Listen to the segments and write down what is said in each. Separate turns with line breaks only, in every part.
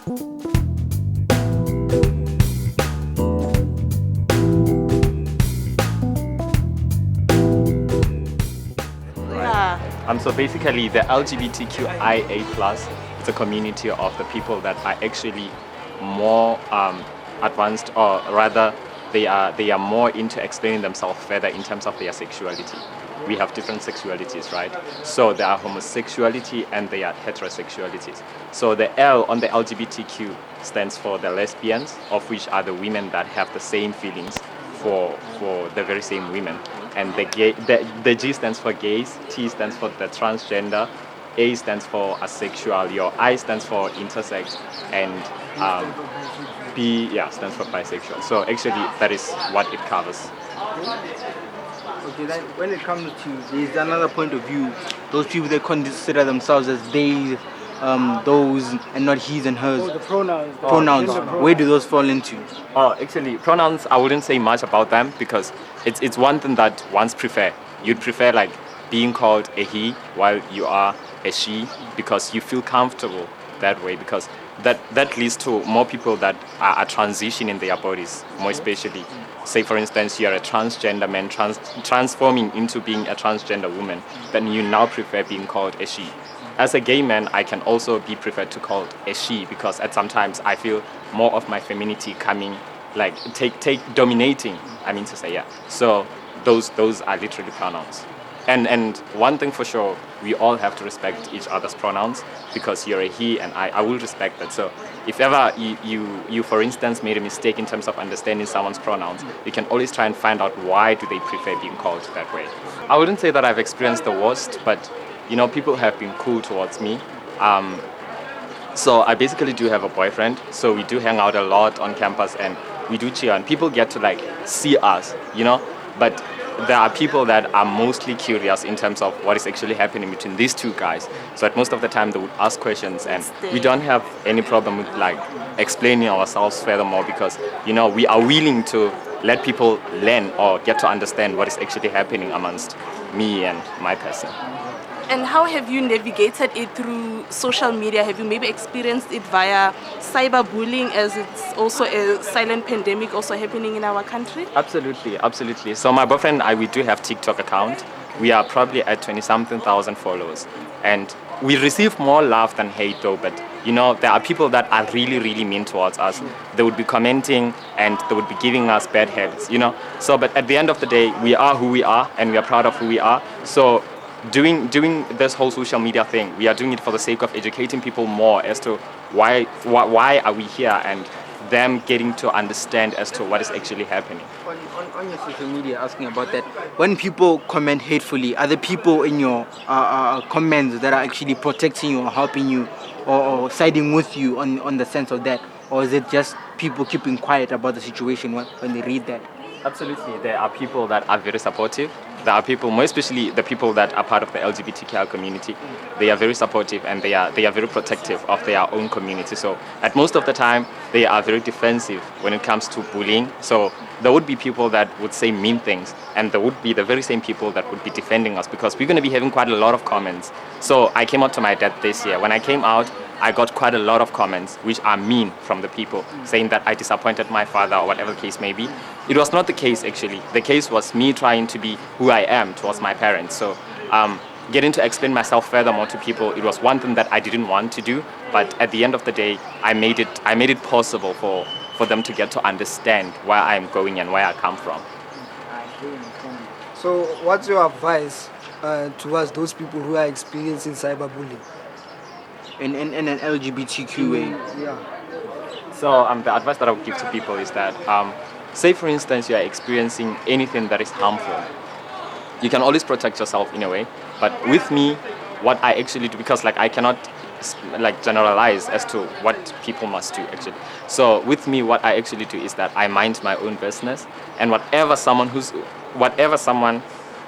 So basically the LGBTQIA plus is a community of the people that are actually more advanced, or rather they are more into explaining themselves further in terms of their sexuality. We have different sexualities, right? So there are homosexuality and there are heterosexualities. So the L on the LGBTQ stands for the lesbians, of which are the women that have the same feelings for the very same women. And the G stands for gays, T stands for the transgender, A stands for asexual, your I stands for intersex, and B stands for bisexual. So actually that is what it covers.
Okay, then when it comes to, there's another point of view, those people that consider themselves as they, those, and not his and hers.
Oh, the pronouns.
Pronouns. Where do those fall into?
Actually, pronouns, I wouldn't say much about them because it's one thing that ones prefer. You'd prefer like being called a he while you are a she because you feel comfortable that way, because that leads to more people that are transitioning their bodies, more especially. Say for instance, you are a transgender man transforming into being a transgender woman, then you now prefer being called a she. As a gay man, I can also be preferred to called a she because at sometimes I feel more of my femininity coming, like take dominating, I mean to say, yeah. So those are literally pronouns. And one thing for sure, we all have to respect each other's pronouns because you're a he and I will respect that. So if ever you for instance made a mistake in terms of understanding someone's pronouns, you can always try and find out why do they prefer being called that way. I wouldn't say that I've experienced the worst, but people have been cool towards me. So I basically do have a boyfriend, so we do hang out a lot on campus and we do cheer and people get to like see us, but there are people that are mostly curious in terms of what is actually happening between these two guys. So at most of the time they would ask questions and we don't have any problem with like explaining ourselves furthermore because, we are willing to let people learn or get to understand what is actually happening amongst me and my person.
And how have you navigated it through social media? Have you maybe experienced it via cyberbullying, as it's also a silent pandemic also happening in our country?
Absolutely. So my boyfriend and I, we do have TikTok account. We are probably at 20-something thousand followers. And we receive more love than hate though, but there are people that are really, really mean towards us. They would be commenting and they would be giving us bad habits, So, but at the end of the day, we are who we are and we are proud of who we are. So doing this whole social media thing, we are doing it for the sake of educating people more as to why are we here and them getting to understand as to what is actually happening.
On your social media, asking about that, when people comment hatefully, are the people in your comments that are actually protecting you or helping you or siding with you on the sense of that? Or is it just people keeping quiet about the situation when they read that?
Absolutely, there are people that are very supportive. There are people, more especially the people that are part of the LGBTQIA community, they are very supportive and they are very protective of their own community. So at most of the time, they are very defensive when it comes to bullying. So there would be people that would say mean things and there would be the very same people that would be defending us because we're going to be having quite a lot of comments. So I came out to my dad this year. When I came out, I got quite a lot of comments which are mean from the people saying that I disappointed my father or whatever the case may be. It was not the case actually. The case was me trying to be who I am towards my parents. So getting to explain myself furthermore to people, it was one thing that I didn't want to do, but at the end of the day, I made it possible for them to get to understand where I'm going and where I come from.
So what's your advice towards those people who are experiencing cyberbullying?
In an LGBTQA.
Yeah.
So the advice that I would give to people is that, say for instance, you are experiencing anything that is harmful. You can always protect yourself in a way, but with me, what I actually do, because I cannot generalize as to what people must do actually. So with me, what I actually do is that I mind my own business, and whatever someone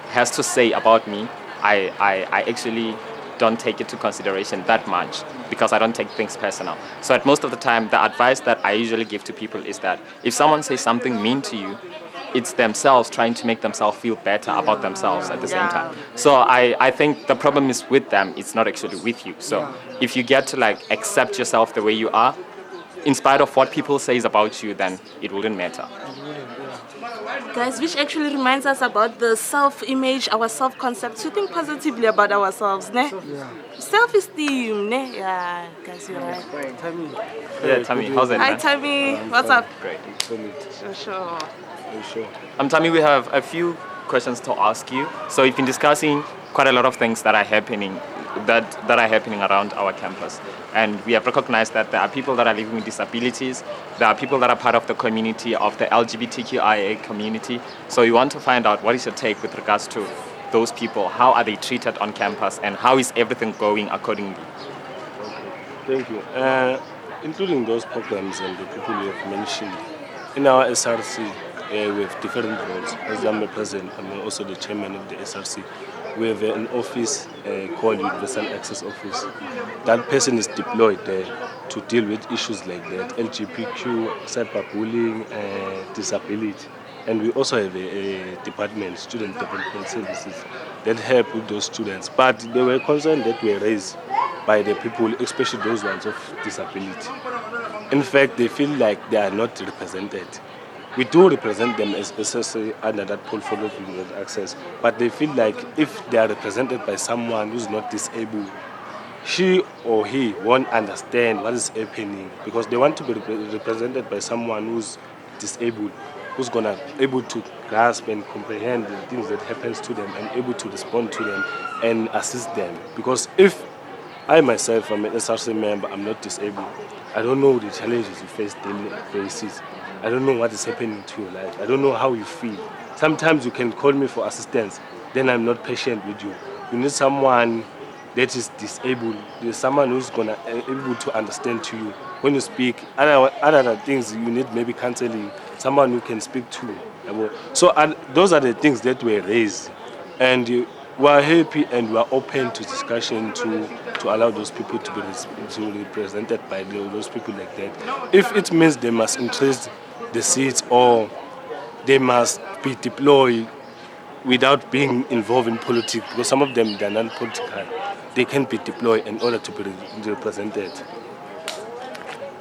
has to say about me, I actually don't take it to consideration that much because I don't take things personal. So at most of the time, the advice that I usually give to people is that if someone says something mean to you, it's themselves trying to make themselves feel better about themselves at the same time. So I think the problem is with them, it's not actually with you. So if you get to accept yourself the way you are, in spite of what people says about you, then it wouldn't matter.
Guys, which actually reminds us about the self-image, our self-concept, to think positively about ourselves, ne?
Yeah.
Self-esteem, ne? Yeah, guys, you're right.
Yeah, Tammy, how's it,
Hi,
man?
Tammy. What's up?
Great.
Sure.
Tammy, we have a few questions to ask you. So we've been discussing quite a lot of things that are happening around our campus. And we have recognized that there are people that are living with disabilities, there are people that are part of the community of the LGBTQIA community. So we want to find out what is your take with regards to those people, how are they treated on campus, and how is everything going accordingly?
Thank you. Including those programs and the people you have mentioned, in our SRC, we have different roles. As I'm the president, I'm also the chairman of the SRC. We have an office called Universal Access Office. That person is deployed there to deal with issues like that, LGBTQ, cyberbullying, disability. And we also have a department, Student Development Services, that help with those students. But there were concerns that were raised by the people, especially those ones of disability. In fact, they feel like they are not represented. We do represent them especially under that portfolio of universal access, but they feel like if they are represented by someone who's not disabled, she or he won't understand what is happening, because they want to be represented by someone who's disabled, who's gonna able to grasp and comprehend the things that happens to them and able to respond to them and assist them. Because if I myself am an SRC member, I'm not disabled, I don't know the challenges you face daily basis. I don't know what is happening to your life. I don't know how you feel. Sometimes you can call me for assistance, then I'm not patient with you. You need someone that is disabled. There's someone who's gonna able to understand to you when you speak. Other things you need, maybe counseling, someone you can speak to. So those are the things that were raised, and we are happy and we are open to discussion to allow those people to be represented by those people like that. If it means they must increase the seats or they must be deployed without being involved in politics, because some of them are non-political, they can be deployed in order to be represented.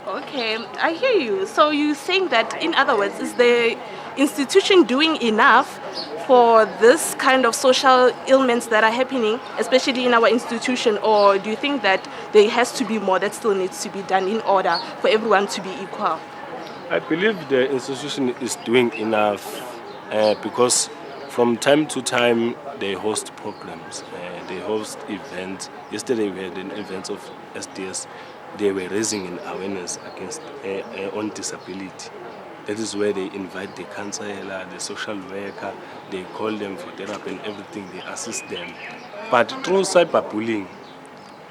Okay, I hear you. So you're saying that, in other words, is the institution doing enough for this kind of social ailments that are happening, especially in our institution, or do you think that there has to be more that still needs to be done in order for everyone to be equal?
I believe the institution is doing enough because from time to time they host programs, they host events. Yesterday we had an event of SDS. They were raising an awareness against on disability. That is where they invite the counselor, the social worker, they call them for therapy and everything, they assist them. But through cyberbullying,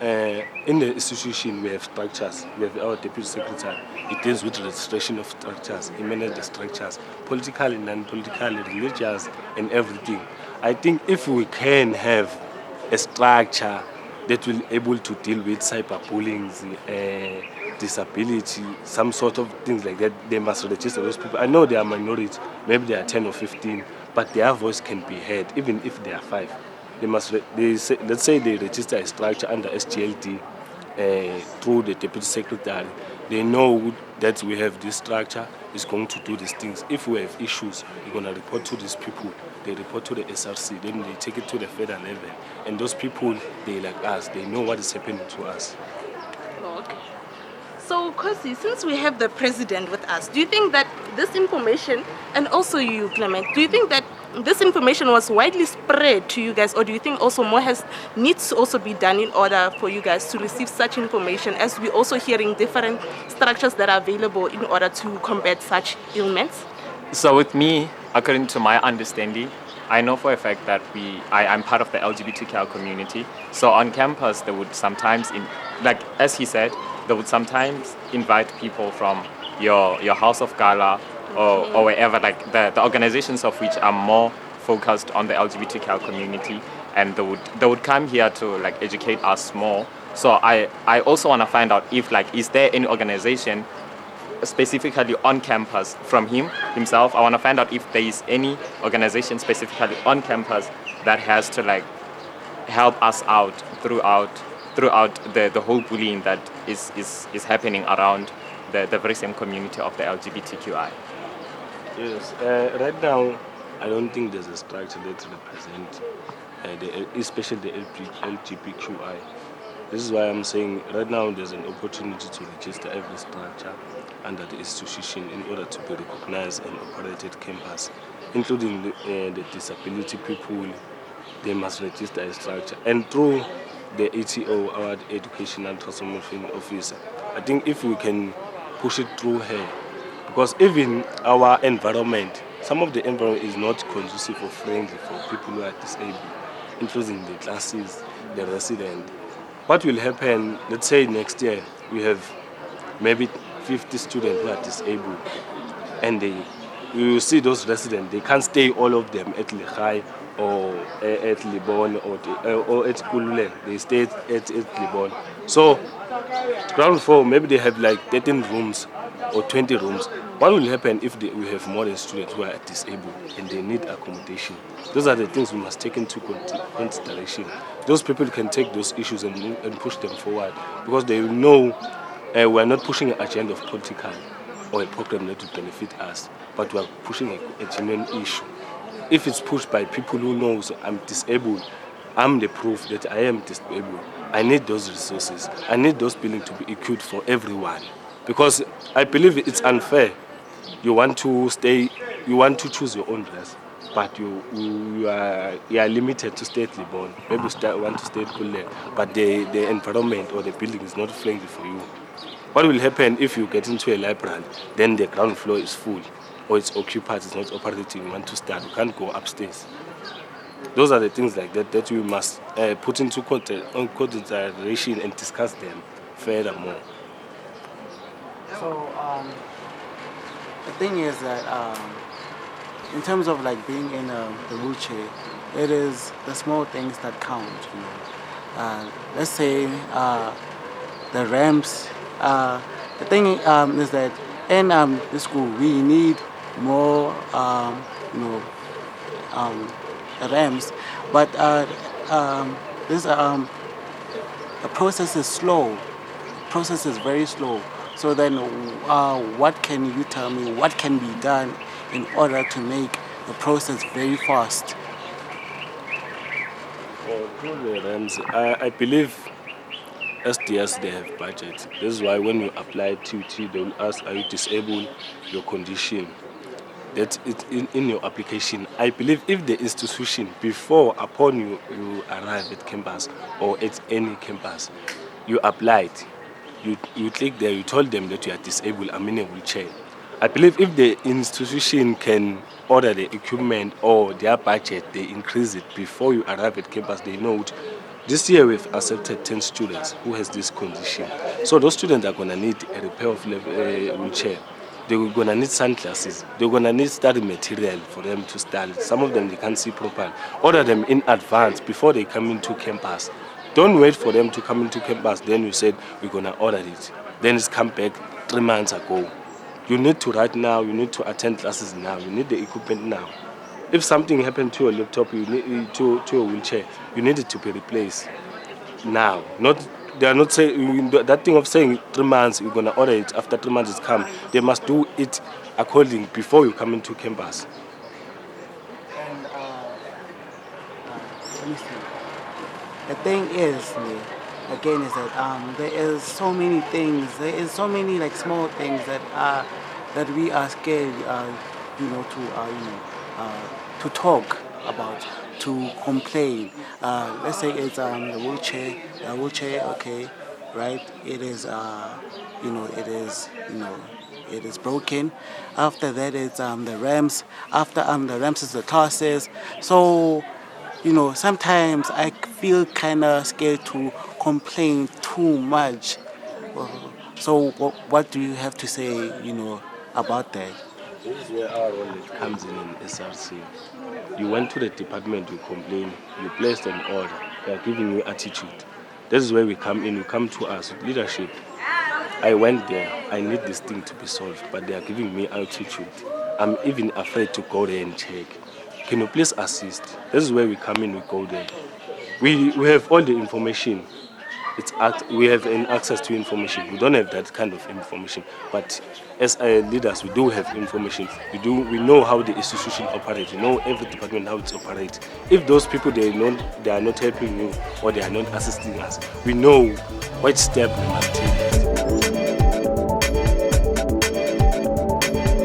in the institution we have structures. We have our deputy secretary. It deals with registration of structures. He manages the structures, political and non-political, religious and everything. I think if we can have a structure that will able to deal with cyberbullying, disability, some sort of things like that, they must register those people. I know they are minority, maybe they are 10 or 15, but their voice can be heard, even if they are 5. Let's say they register a structure under SGLD through the deputy secretary. They know that we have this structure, is going to do these things. If we have issues, we're going to report to these people. They report to the SRC, then they take it to the federal level. And those people, they like us, they know what is happening to us.
Okay. So, Kosi, since we have the president with us, do you think that this information, and also you, Clement, do you think that this information was widely spread to you guys, or do you think also more needs to also be done in order for you guys to receive such information, as we're also hearing different structures that are available in order to combat such ailments?
So with me, according to my understanding, I know for a fact that I'm part of the LGBTQIA community. So on campus, they would sometimes, like as he said, they would sometimes invite people from your house of gala or wherever, like the organizations of which are more focused on the LGBTQIA community, and they would come here to like educate us more. So I also want to find out if like, is there any organization specifically on campus from himself? I want to find out if there is any organization specifically on campus that has to like help us out throughout the whole bullying that is happening around the very same community of the LGBTQI?
Yes, right now, I don't think there's a structure that represents, especially the LGBTQI. This is why I'm saying right now there's an opportunity to register every structure under the institution in order to be recognized and operated campus, including the disability people. They must register a structure. And through the ETO, our Educational Transformation Officer, I think if we can push it through her, because even our environment, some of the environment is not conducive or friendly for people who are disabled, including the classes, the residents. What will happen, let's say next year, we have maybe 50 students who are disabled, and you will see those residents, they can't stay all of them at Lehigh or at Libon or at Kulule. They stay at Libon. So, ground floor, maybe they have like 13 rooms or 20 rooms. What will happen if we have more than students who are disabled and they need accommodation? Those are the things we must take into consideration. Those people can take those issues and push them forward, because they know we are not pushing an agenda of political or a program that will benefit us, but we are pushing a genuine issue. If it's pushed by people who knows I'm disabled, I'm the proof that I am disabled. I need those resources. I need those buildings to be equipped for everyone, because I believe it's unfair. You want to choose your own dress, but you are limited to stay at Libon. Maybe you want to stay at Kule, but the environment or the building is not friendly for you. What will happen if you get into a library, then the ground floor is full, or it's occupied, it's not operating, you want to start, you can't go upstairs. Those are the things like that we must put into consideration and discuss them furthermore.
So the thing is that in terms of like being in the wheelchair, it is the small things that count. You know, let's say the ramps. The thing is that in the school we need more, ramps, but this the process is slow. The process is very slow. So then, what can you tell me? What can be done in order to make the process very fast?
Through the RAMs, I believe SDS, they have budget. This is why when you apply TUT, they will ask, are you disabled, your condition. That's it in your application. I believe if the institution, upon you arrive at campus or at any campus, you applied, you click there, you told them that you are disabled, I'm in a wheelchair. I believe if the institution can order the equipment or their budget, they increase it before you arrive at campus, they know it. This year we've accepted 10 students who has this condition. So those students are going to need a repair of wheelchair. They're going to need sunglasses. They're going to need study material for them to study. Some of them, they can't see properly. Order them in advance before they come into campus. Don't wait for them to come into campus. Then you said, we're going to order it. Then it's come back 3 months ago. You need to write now. You need to attend classes now. You need the equipment now. If something happened to your laptop, you need to your wheelchair, you need it to be replaced now. They are not saying that thing of saying 3 months, you're going to order it, after 3 months it's come. They must do it according before you come into campus.
And let me see. The thing is, again, is that there is so many things. There is so many like small things that we are scared, to talk about, to complain. Let's say it's the wheelchair. The wheelchair, okay, right? It is, it is broken. After that, it's the ramps. After the ramps is the classes. So, sometimes I feel kind of scared to complain too much. So, what do you have to say, about that?
This is where our role comes in SRC. You went to the department, you complain, you placed an order, they are giving you attitude. This is where we come in, you come to us with leadership. I went there, I need this thing to be solved, but they are giving me attitude. I'm even afraid to go there and check. Can you please assist? This is where we come in, we go there. We have all the information. we have an access to information. We don't have that kind of information, but as leaders, we do have information. We know how the institution operates. We know every department how it operates. If those people they are not helping you or they are not assisting us, we know which step we must take.